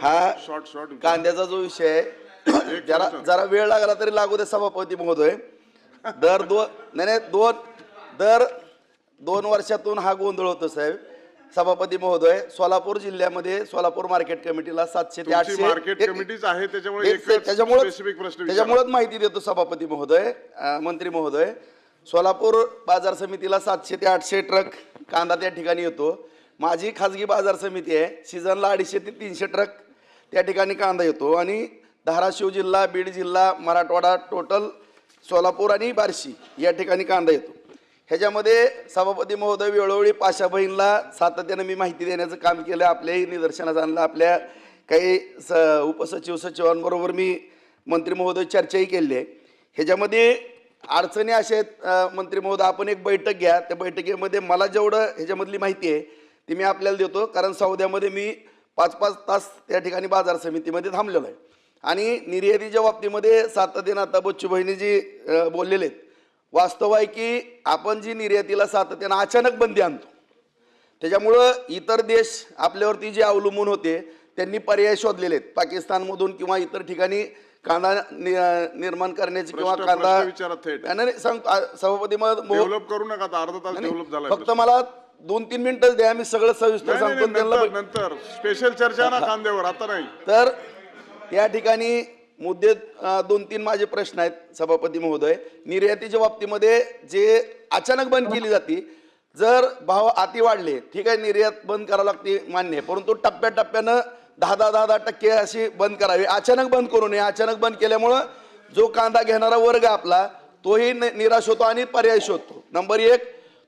हा शॉर्ट कांद्याचा जो विषय आहे जरा वेळ लागला तरी लागू दे सभापती महोदय. दर दोन वर्षातून हा गोंधळ होतो साहेब. सभापती महोदय, सोलापूर जिल्ह्यामध्ये सोलापूर मार्केट कमिटीला 700 ते 800 मार्केट कमिटीच आहे, त्याच्यामुळे स्पेसिफिक प्रश्न त्याच्यामुळेच माहिती देतो सभापती महोदय. मंत्री महोदय, सोलापूर बाजार समितीला 700 ते 800 ट्रक कांदा त्या ठिकाणी येतो. माझी खाजगी बाजार समिती आहे, सीझनला 250 ते 300 ट्रक त्या ठिकाणी कांदा येतो. आणि धाराशिव जिल्हा, बीड जिल्हा, मराठवाडा, टोटल सोलापूर आणि बार्शी या ठिकाणी कांदा येतो. ह्याच्यामध्ये सभापती महोदय, वेळोवेळी पाशा बहीणला सातत्यानं मी माहिती देण्याचं काम केलं, आपल्याही निदर्शनास आणलं. आपल्या काही उपसचिव सचिवांबरोबर मी मंत्री महोदय चर्चाही केली आहे. ह्याच्यामध्ये अडचणी अशा आहेत मंत्री महोदय, आपण एक बैठक घ्या, त्या बैठकीमध्ये मला जेवढं ह्याच्यामधली माहिती आहे ती मी आपल्याला देतो. कारण सौद्यामध्ये मी 5-5 तास त्या ठिकाणी बाजार समितीमध्ये थांबलेलो आहे. आणि निर्यातीच्या बाबतीमध्ये सातत्यानं आता बच्चू बहिणी जी बोललेले आहेत, वास्तव आहे की आपण जी निर्यातीला सातत्यानं अचानक बंदी आणतो, त्याच्यामुळं इतर देश आपल्यावरती जे अवलंबून होते त्यांनी पर्याय शोधलेले आहेत. पाकिस्तानमधून किंवा इतर ठिकाणी कांदा निर्माण करण्याचे किंवा कांदा सभापती डेव्हलप करू नका, अर्धा तास डेव्हलप झाला. फक्त मला 2-3 मिनिटं द्या, मी सगळं सविस्तर सांगतो. नंतर स्पेशल चर्चा ना कांद्यावर, आता नाही. तर या ठिकाणी मुद्दे 2-3 माझे प्रश्न आहेत सभापती महोदय. निर्यातीच्या बाबतीमध्ये जे अचानक बंद केली जाते, जर भाव अति वाढले, ठीक आहे, निर्यात बंद करावं लागते, मान्य आहे, परंतु टप्प्याटप्प्यानं 10% अशी बंद करावी. अचानक बंद करू नये. अचानक बंद केल्यामुळं जो कांदा घेणारा वर्ग आपला तोही निराश होतो आणि पर्याय शोधतो. नंबर 1.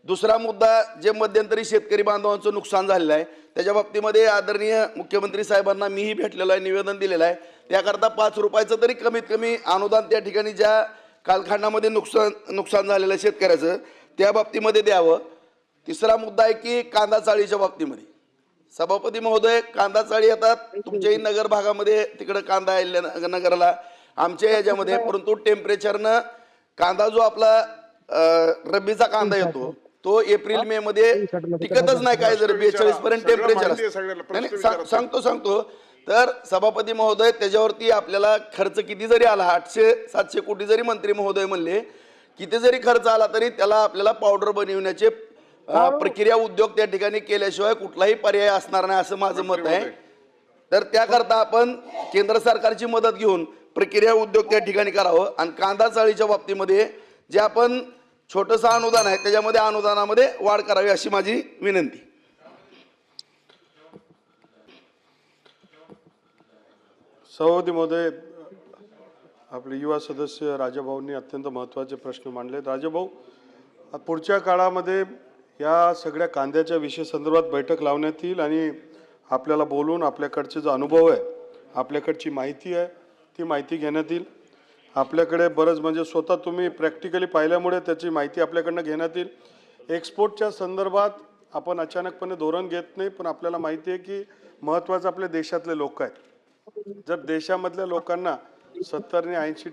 दुसरा मुद्दा, जे मध्यंतरी शेतकरी बांधवांचं नुकसान झालेलं आहे, त्याच्या बाबतीमध्ये आदरणीय मुख्यमंत्री साहेबांना मीही भेटलेलो आहे, निवेदन दिलेलं आहे. त्याकरता 5 रुपयाचं तरी कमीत कमी अनुदान त्या ठिकाणी ज्या कालखंडामध्ये नुकसान झालेलं आहे शेतकऱ्याचं, त्या बाबतीमध्ये द्यावं. तिसरा मुद्दा आहे की कांदा चाळीच्या बाबतीमध्ये सभापती महोदय, कांदा चाळी येतात तुमच्याही नगर भागामध्ये, तिकडं कांदा नगरला, आमच्या याच्यामध्ये, परंतु टेम्परेचरनं कांदा जो आपला रब्बीचा कांदा येतो तो एप्रिल-मे मध्ये टिकतच नाही. काय जर 42 पर्यंत टेम्परेचर सांगतो. तर सभापती महोदय, त्याच्यावरती आपल्याला खर्च किती जरी आला, 800-700 कोटी जरी मंत्री महोदय म्हणले, किती जरी खर्च आला तरी त्याला आपल्याला पावडर बनविण्याचे प्रक्रिया उद्योग त्या ठिकाणी केल्याशिवाय कुठलाही पर्याय असणार नाही, असं माझं मत आहे. तर त्याकरता आपण केंद्र सरकारची मदत घेऊन प्रक्रिया उद्योग त्या ठिकाणी करावं. आणि कांदा चाळीच्या बाबतीमध्ये जे आपण छोटंसं अनुदान आहे त्याच्यामध्ये अनुदानामध्ये वाढ करावी, अशी माझी विनंती. सभापती महोदय, आपले युवा सदस्य राजाभाऊंनी अत्यंत महत्त्वाचे प्रश्न मांडले. राजाभाऊ, पुढच्या काळामध्ये या सगळ्या कांद्याच्या विषय संदर्भात बैठक लावण्यात येईल आणि आपल्याला बोलून आपल्याकडचे जो अनुभव आहे, आपल्याकडची माहिती आहे, ती माहिती घेण्यात येईल. आपल्याकडे बरंच म्हणजे स्वतः तुम्ही प्रॅक्टिकली पाहिल्यामुळे त्याची माहिती आपल्याकडनं घेण्यात येईल. एक्सपोर्टच्या संदर्भात आपण अचानकपणे धोरण घेत नाही, पण आपल्याला माहिती आहे की महत्त्वाचं आपल्या देशातले लोक आहेत. जर देशामधल्या लोकांना 70 आणि 80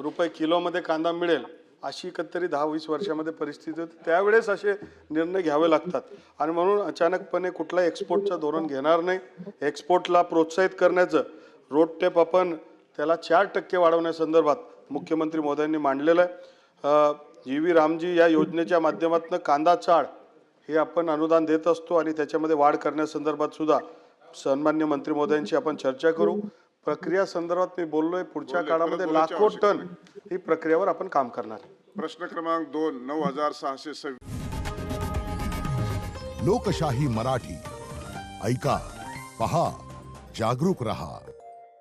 रुपये किलोमध्ये कांदा मिळेल अशी कधीतरी 10-20 वर्षामध्ये परिस्थिती होती, त्यावेळेस असे निर्णय घ्यावे लागतात. आणि म्हणून अचानकपणे कुठलाही एक्सपोर्टचं धोरण घेणार नाही. एक्सपोर्टला प्रोत्साहित करण्याचं रोड टेप आपण त्याला 4% वाढवण्यासंदर्भात मुख्यमंत्री महोदयांनी मांडलेलं आहे. जी.व्ही. रामजी या योजनेच्या माध्यमातून कांदा चाळ हे आपण अनुदान देत असतो आणि त्याच्यामध्ये वाढ करण्यासंदर्भात सुद्धा सन्मान्य मंत्री महोदयांशी आपण चर्चा करू. प्रक्रिया संदर्भात मी बोललोय, पुढच्या काळामध्ये लाखो टन ही प्रक्रियेवर आपण काम करणार आहे. प्रश्न क्रमांक 2, 9626. लोकशाही मराठी, ऐका, पहा, जागरूक रहा.